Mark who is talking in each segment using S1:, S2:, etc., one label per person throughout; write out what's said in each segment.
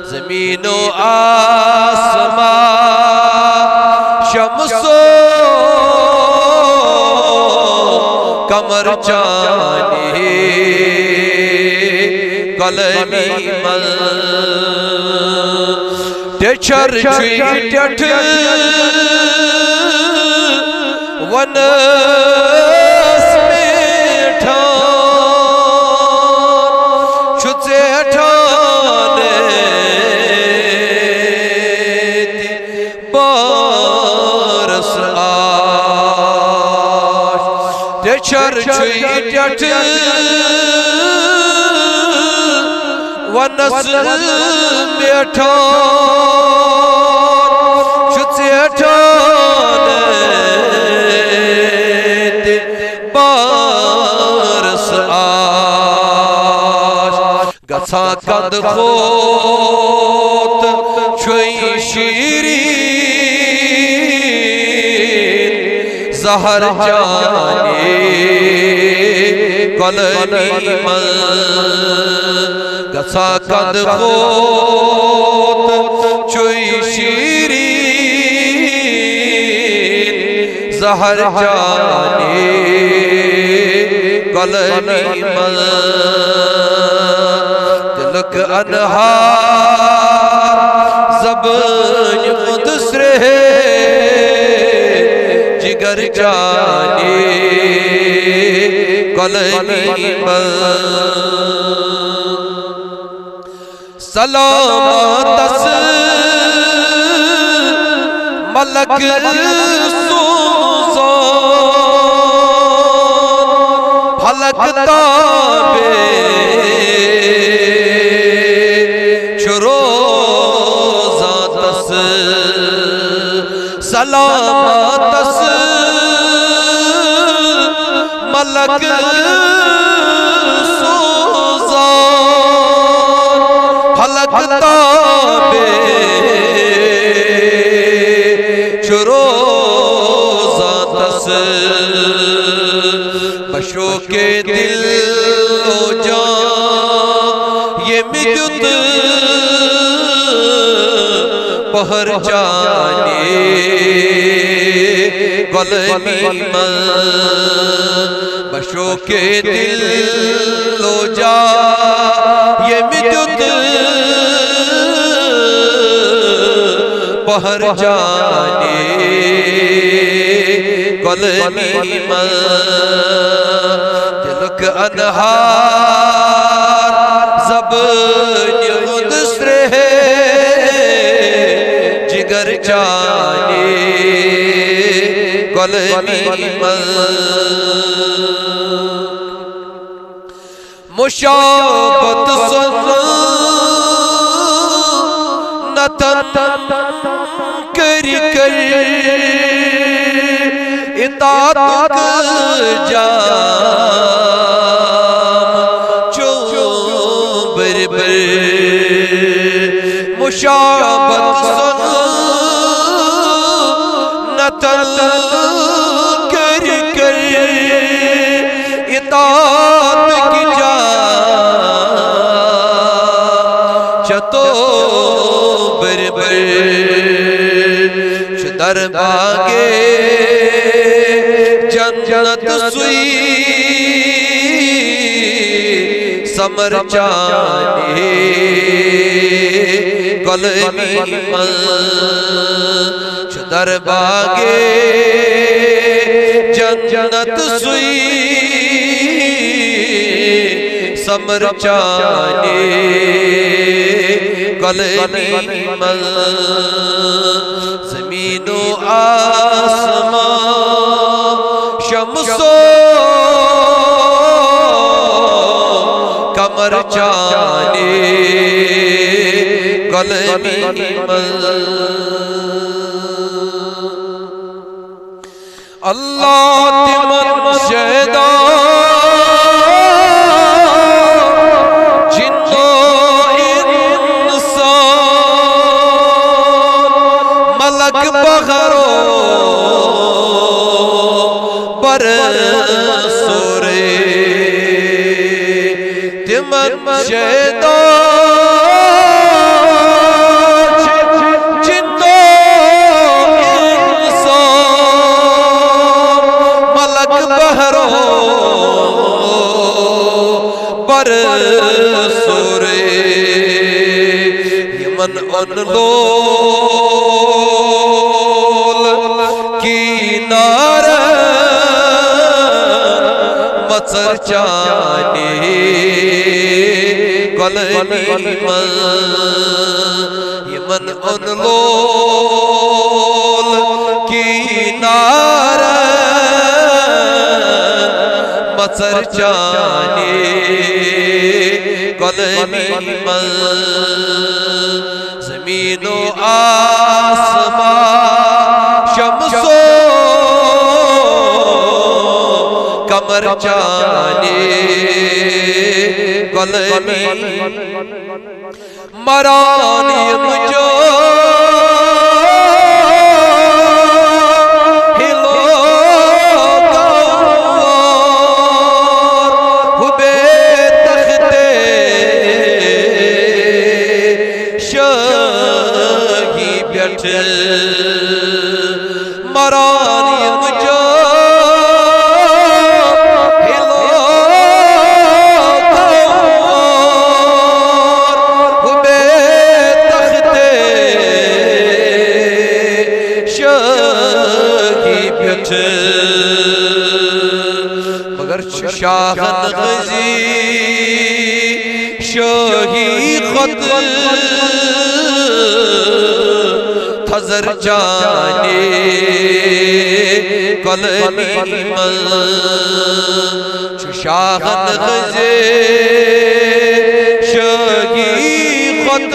S1: زمین و آسمان شمس و قمر چاندی قلمی من ٹچر چوئی ٹٹ ونس میٹھان چھتے ٹھانے بارس آش ٹچر چوئی ٹٹ ونس میٹھان چھتے ٹھانے بارس آش گسا کند خوت چھوئی شیرین زہر جانی قلمی من گسا کند خوت چھوئی شیرین زہر جانی قلمی من دلک انہار زبان قدس رہے جگر جانی قلمی من سلامت اس ملک سوزان پھلک تابے چروزات اس سلامت اس ملک پھلک تابے چروزات اس بشو کے دل و جان یہ مجد پہر جانے قلمی من بشو کے دل و جان یہ مجد پہر جانے قلمی من دلک انہار زبان قدس رہے جگر جانے قلمی من مشابت سنتن کر کر اطاعت جام چو بربر مشابت سنتن کر کر اطاعت کی جام چتو بربر در باغے جنت سوئی سمر جانے قلمی من در باغے جنت سوئی سمر جانے قلمی من زمین و آسمان شمس و قمر جانے قلمی من اللہ تمن شہدہ بغرو پر سورے تمن شہدہ من ان لول کی نارا مصر چانے قلمی من من ان لول کی نارا مصر چانے قلمی من زمین و آسمان شمس و قمر چانے قلمی مرانی مجھو مرانی مجھو ہلو کور ہوبے تختے شاہی پیٹھ مگر شاہن غزی شاہی خط حضر جانے قلمی من شاہن غزے شاہی خط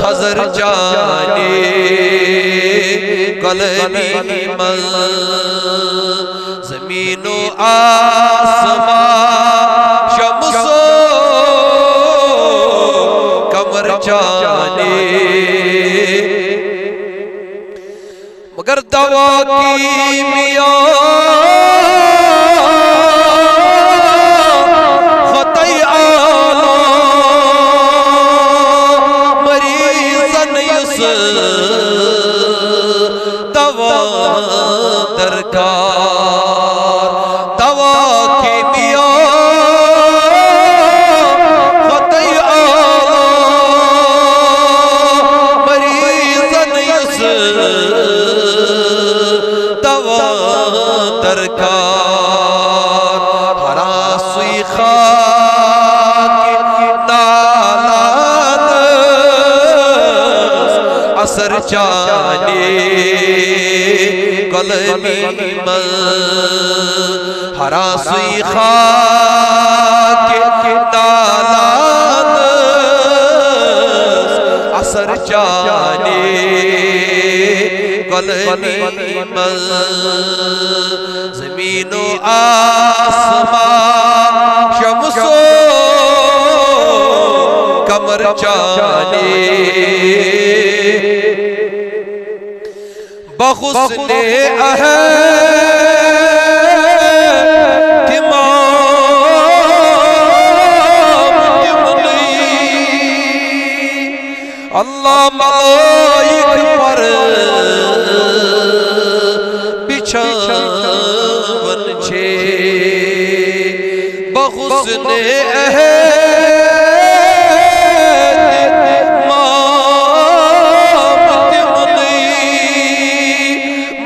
S1: حضر جانے قلمی من زمین و آسمان شمس و قمر جانے مگر دوا کیمیاء خطی عالم مریضن یس دوا درکار دوا کیمیاء خطی عالم مریضن یس درکار حراسوی خاک نالات اثر چانے قلمی من حراسوی خاک نالات اثر چانے قلمی من زمین و آسمان شمس و قمر چانے بحسن اللہ ملائک پر بچھاون چھے بحسن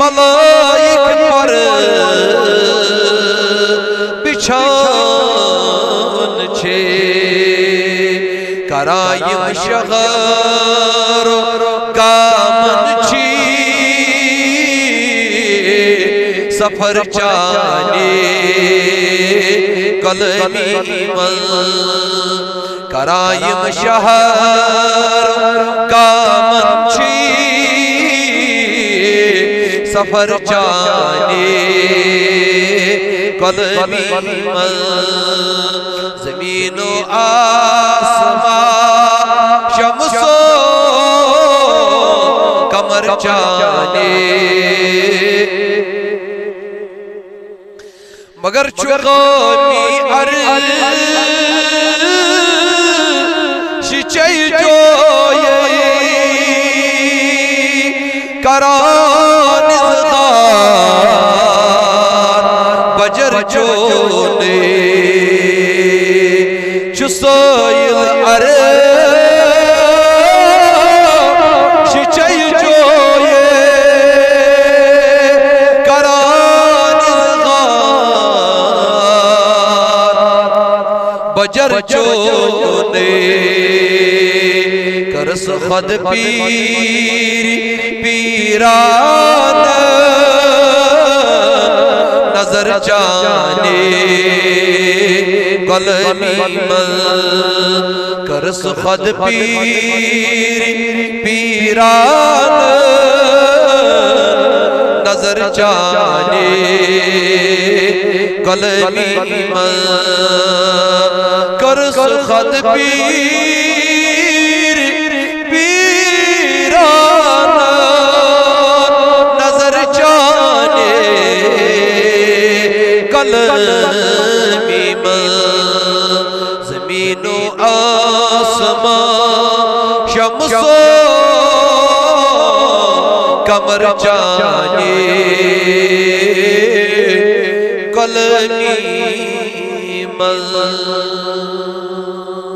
S1: ملائک پر بچھاون چھے کرائم شغر کامن چھی سفر چانے قلمی من کرائم شہر کامن چھی سفر چانے قلمی من زمین و آسمان شمس و قمر چانے مگر چغامی عرش چی جوئی کران ازدار بجر جونے چسائل عرش بچونے کرس خود پیر پیران نظر جانے قلمی من کرس خود پیر پیران نظر جانے قلمی من کرس خود پیر پیران نظر جانے قلمی من زمین و آسمان شمس و قمر جانے قلمی من